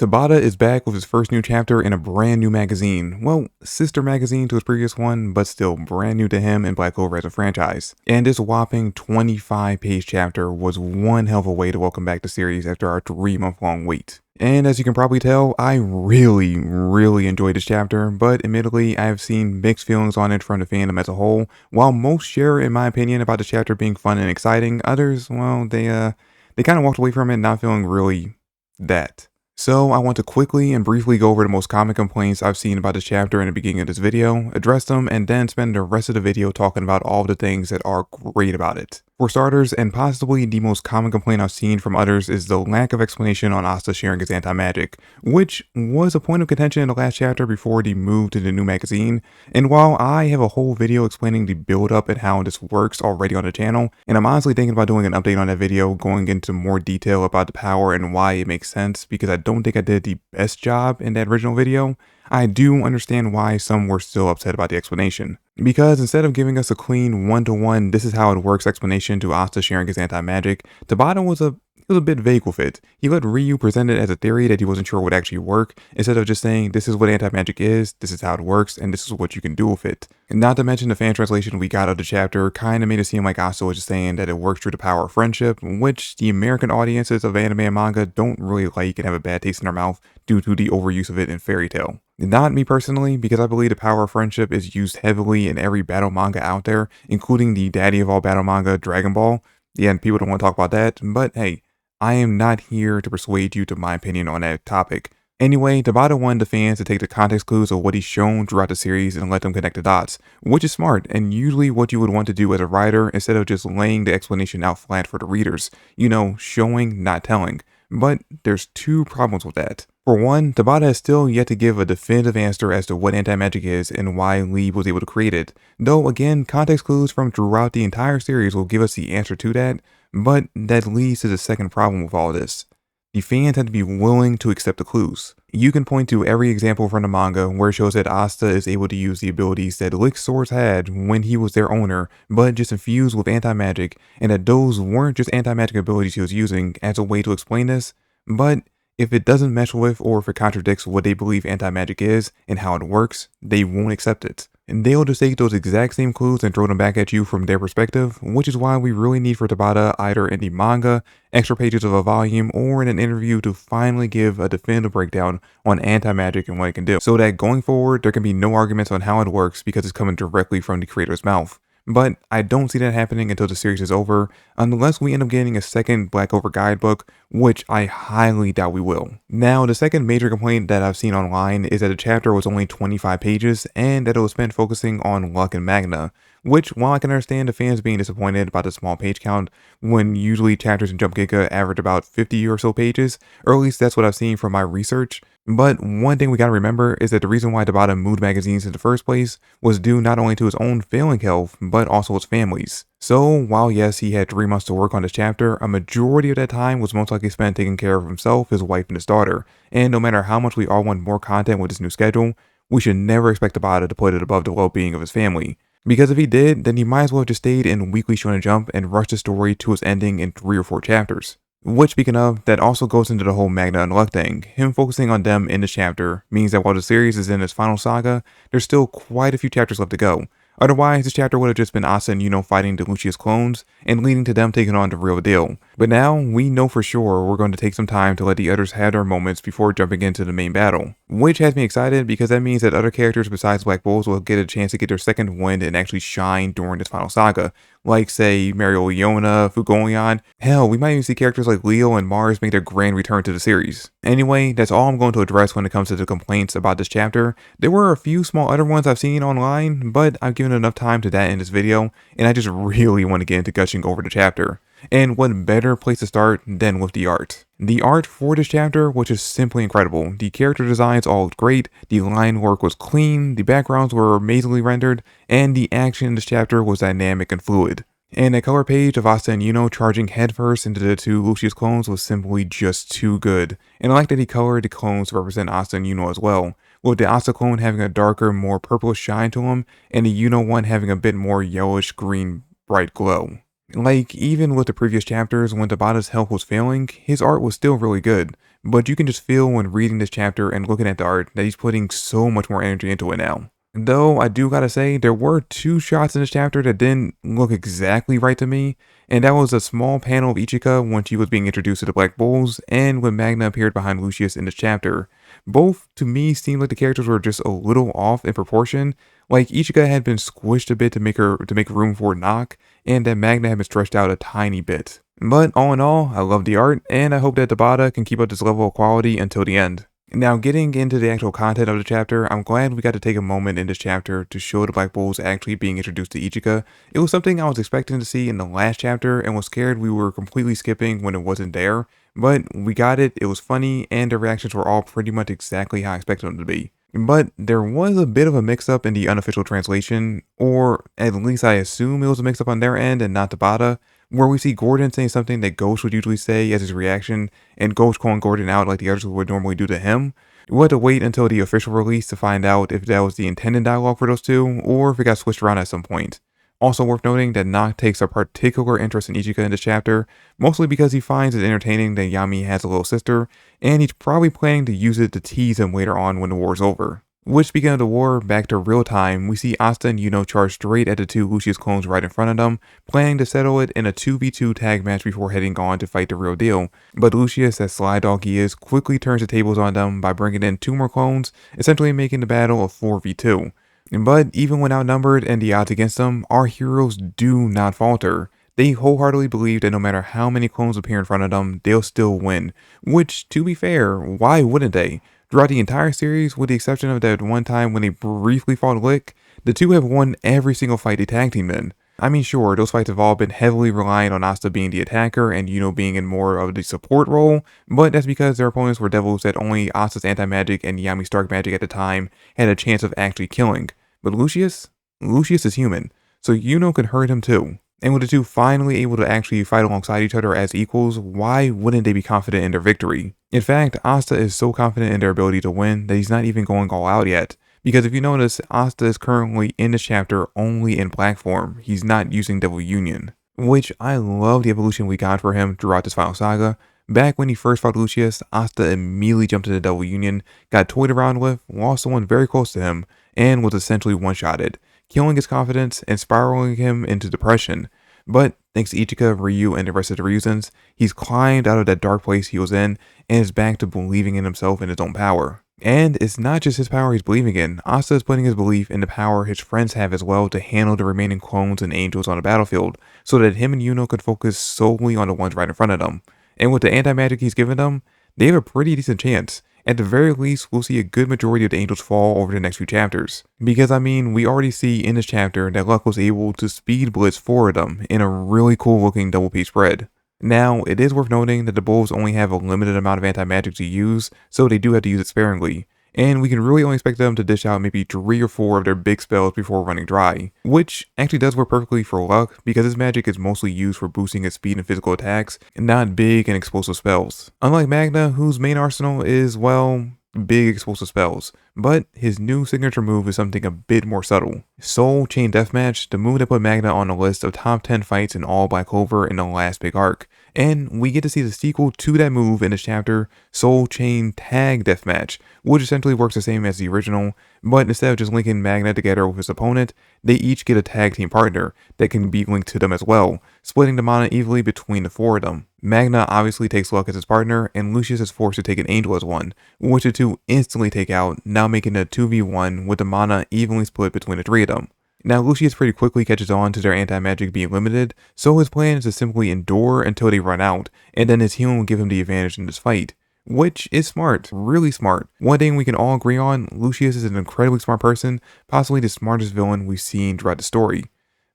Tabata is back with his first new chapter in a brand new magazine. Well, sister magazine to his previous one, but still brand new to him and Black Clover as a franchise. And this whopping 25-page chapter was one hell of a way to welcome back the series after our 3-month-long wait. And as you can probably tell, I really enjoyed this chapter, but admittedly, I have seen mixed feelings on it from the fandom as a whole. While most share, in my opinion, about the chapter being fun and exciting, others, well, they kind of walked away from it not feeling really that. So I want to quickly and briefly go over the most common complaints I've seen about this chapter in the beginning of this video, address them, and then spend the rest of the video talking about all of the things that are great about it. For starters, and possibly the most common complaint I've seen from others, is the lack of explanation on Asta sharing his anti-magic, which was a point of contention in the last chapter before the move to the new magazine. And while I have a whole video explaining the build-up and how this works already on the channel, and I'm honestly thinking about doing an update on that video going into more detail about the power and why it makes sense, because I don't think I did the best job in that original video, I do understand why some were still upset about the explanation. Because instead of giving us a clean one-to-one, this is how it works explanation to Asta sharing his anti-magic, Tabata was a bit vague with it. He let Ryu present it as a theory that he wasn't sure would actually work, instead of just saying, this is what anti-magic is, this is how it works, and this is what you can do with it. And not to mention the fan translation we got of the chapter kinda made it seem like Asta was just saying that it works through the power of friendship, which the American audiences of anime and manga don't really like and have a bad taste in their mouth due to the overuse of it in fairy tale. Not me personally, because I believe the power of friendship is used heavily in every battle manga out there, including the daddy of all battle manga, Dragon Ball. Yeah, and people don't want to talk about that, but hey, I am not here to persuade you to my opinion on that topic. Anyway, Tabata wanted the fans to take the context clues of what he's shown throughout the series and let them connect the dots, which is smart and usually what you would want to do as a writer instead of just laying the explanation out flat for the readers. You know, showing, not telling. But there's two problems with that. For one, Tabata has still yet to give a definitive answer as to what anti-magic is and why Lee was able to create it. Though again, context clues from throughout the entire series will give us the answer to that, but that leads to the second problem with all this. The fans have to be willing to accept the clues. You can point to every example from the manga where it shows that Asta is able to use the abilities that Lick's Swords had when he was their owner, but just infused with anti-magic, and that those weren't just anti-magic abilities he was using as a way to explain this, but if it doesn't mesh with or if it contradicts what they believe anti-magic is and how it works, they won't accept it. And they'll just take those exact same clues and throw them back at you from their perspective, which is why we really need for Tabata either in the manga, extra pages of a volume, or in an interview to finally give a definitive breakdown on anti-magic and what it can do, so that going forward there can be no arguments on how it works because it's coming directly from the creator's mouth. But I don't see that happening until the series is over, unless we end up getting a second Black Clover guidebook, which I highly doubt we will. Now, the second major complaint that I've seen online is that the chapter was only 25 pages and that it was spent focusing on Luck and Magna, which, while I can understand the fans being disappointed about the small page count, when usually chapters in Jump Giga average about 50 or so pages, or at least that's what I've seen from my research. But one thing we gotta remember is that the reason why Tabata moved magazines in the first place was due not only to his own failing health, but also his family's. So while yes, he had 3 months to work on this chapter, a majority of that time was most likely spent taking care of himself, his wife, and his daughter. And no matter how much we all want more content with this new schedule, we should never expect Tabata to put it above the well-being of his family. Because if he did, then he might as well have just stayed in Weekly Shonen Jump and rushed the story to its ending in 3 or 4 chapters. Which, speaking of, that also goes into the whole Magna and Luck thing. Him focusing on them in this chapter means that while the series is in its final saga, there's still quite a few chapters left to go. Otherwise, this chapter would have just been Asta and Yuno fighting the Lucius clones and leading to them taking on the real deal. But now, we know for sure we're going to take some time to let the others have their moments before jumping into the main battle. Which has me excited because that means that other characters besides Black Bulls will get a chance to get their second wind and actually shine during this final saga. Like, say, Mario Leona, Fugoleon. Hell, we might even see characters like Leo and Mars make their grand return to the series. Anyway, that's all I'm going to address when it comes to the complaints about this chapter. There were a few small other ones I've seen online, but I've given enough time to that in this video, and I just really want to get into gushing over the chapter. And what better place to start than with the art. The art for this chapter was just simply incredible. The character designs all looked great, the line work was clean, the backgrounds were amazingly rendered, and the action in this chapter was dynamic and fluid. And a cover page of Asta and Yuno charging headfirst into the 2 Lucius clones was simply just too good. And I like that he colored the clones to represent Asta and Yuno as well, with the Asta clone having a darker, more purplish shine to him, and the Yuno one having a bit more yellowish green bright glow. Like, even with the previous chapters, when Tabata's health was failing, his art was still really good, but you can just feel when reading this chapter and looking at the art that he's putting so much more energy into it now. Though I do gotta say, there were two shots in this chapter that didn't look exactly right to me, and that was a small panel of Ichika when she was being introduced to the Black Bulls, and when Magna appeared behind Lucius in this chapter. Both, to me, seemed like the characters were just a little off in proportion, like Ichika had been squished a bit to make room for Knock, and that Magna had been stretched out a tiny bit. But all in all, I love the art, and I hope that Tabata can keep up this level of quality until the end. Now, getting into the actual content of the chapter, I'm glad we got to take a moment in this chapter to show the Black Bulls actually being introduced to Ichika. It was something I was expecting to see in the last chapter and was scared we were completely skipping when it wasn't there, but we got it, it was funny, and the reactions were all pretty much exactly how I expected them to be. But there was a bit of a mix-up in the unofficial translation, or at least I assume it was a mix-up on their end and not Tabata, where we see Gordon saying something that Ghost would usually say as his reaction, and Ghost calling Gordon out like the others would normally do to him. We'll have to wait until the official release to find out if that was the intended dialogue for those two, or if it got switched around at some point. Also worth noting that Noct takes a particular interest in Ichika in this chapter, mostly because he finds it entertaining that Yami has a little sister, and he's probably planning to use it to tease him later on when the war's over. Which, speaking of the war, back to real time, we see Asta and Yuno charge straight at the two Lucius clones right in front of them, planning to settle it in a 2v2 tag match before heading on to fight the real deal. But Lucius, as sly dog he is, quickly turns the tables on them by bringing in two more clones, essentially making the battle a 4v2. But even when outnumbered and the odds against them, our heroes do not falter. They wholeheartedly believe that no matter how many clones appear in front of them, they'll still win. Which, to be fair, why wouldn't they? Throughout the entire series, with the exception of that one time when they briefly fought Lick, the two have won every single fight they tag teamed in. I mean, sure, those fights have all been heavily reliant on Asta being the attacker and Yuno being in more of the support role, but that's because their opponents were devils that only Asta's anti-magic and Yami's dark magic at the time had a chance of actually killing. But Lucius is human, so Yuno could hurt him too. And with the two finally able to actually fight alongside each other as equals, why wouldn't they be confident in their victory? In fact, Asta is so confident in their ability to win that he's not even going all out yet. Because if you notice, Asta is currently in this chapter only in black form. He's not using Devil Union. Which I love the evolution we got for him throughout this final saga. Back when he first fought Lucius, Asta immediately jumped into Devil Union, got toyed around with, lost someone very close to him, and was essentially one-shotted, killing his confidence and spiraling him into depression. But thanks to Ichika, Ryu, and the rest of the Ryuzans, he's climbed out of that dark place he was in and is back to believing in himself and his own power. And it's not just his power he's believing in, Asta is putting his belief in the power his friends have as well to handle the remaining clones and angels on the battlefield, so that him and Yuno could focus solely on the ones right in front of them. And with the anti-magic he's given them, they have a pretty decent chance. At the very least, we'll see a good majority of the angels fall over the next few chapters. Because I mean, we already see in this chapter that Luck was able to speed blitz 4 of them in a really cool looking double page spread. Now, it is worth noting that the Bulls only have a limited amount of anti-magic to use, so they do have to use it sparingly. And we can really only expect them to dish out maybe 3 or 4 of their big spells before running dry. Which actually does work perfectly for Luck, because his magic is mostly used for boosting his speed and physical attacks, and not big and explosive spells. Unlike Magna, whose main arsenal is, well, big explosive spells, but his new signature move is something a bit more subtle. Soul Chain Deathmatch, the move that put Magna on the list of top 10 fights in all Black Clover in the last big arc. And we get to see the sequel to that move in this chapter, Soul Chain Tag Deathmatch, which essentially works the same as the original, but instead of just linking Magna together with his opponent, they each get a tag team partner that can be linked to them as well, splitting the mana evenly between the 4 of them. Magna obviously takes Luck as his partner, and Lucius is forced to take an Angel as one, which the two instantly take out, now making it a 2v1 with the mana evenly split between the 3 of them. Now, Lucius pretty quickly catches on to their anti-magic being limited, so his plan is to simply endure until they run out, and then his healing will give him the advantage in this fight. Which is smart, really smart. One thing we can all agree on, Lucius is an incredibly smart person, possibly the smartest villain we've seen throughout the story.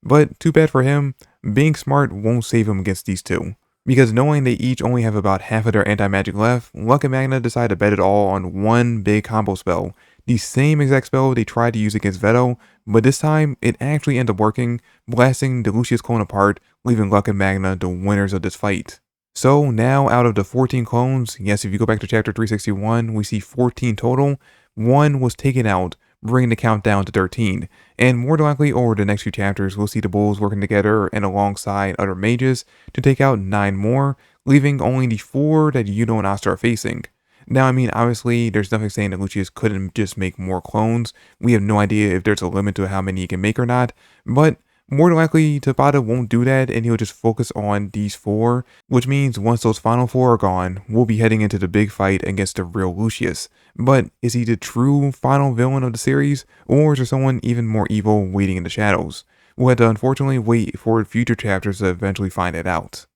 But too bad for him, being smart won't save him against these two. Because knowing they each only have about half of their anti-magic left, Luck and Magna decide to bet it all on one big combo spell. The same exact spell they tried to use against Veto, but this time it actually ended up working, blasting the Lucius clone apart, leaving Luck and Magna the winners of this fight. So now out of the 14 clones, yes, if you go back to chapter 361, we see 14 total, 1 was taken out, bringing the count down to 13. And more than likely over the next few chapters, we'll see the Bulls working together and alongside other mages to take out 9 more, leaving only the 4 that Yuno and Asta are facing. Now, I mean, obviously, there's nothing saying that Lucius couldn't just make more clones. We have no idea if there's a limit to how many he can make or not, but more than likely, Tabata won't do that and he'll just focus on these four, which means once those final four are gone, we'll be heading into the big fight against the real Lucius. But is he the true final villain of the series, or is there someone even more evil waiting in the shadows? We'll have to unfortunately wait for future chapters to eventually find it out.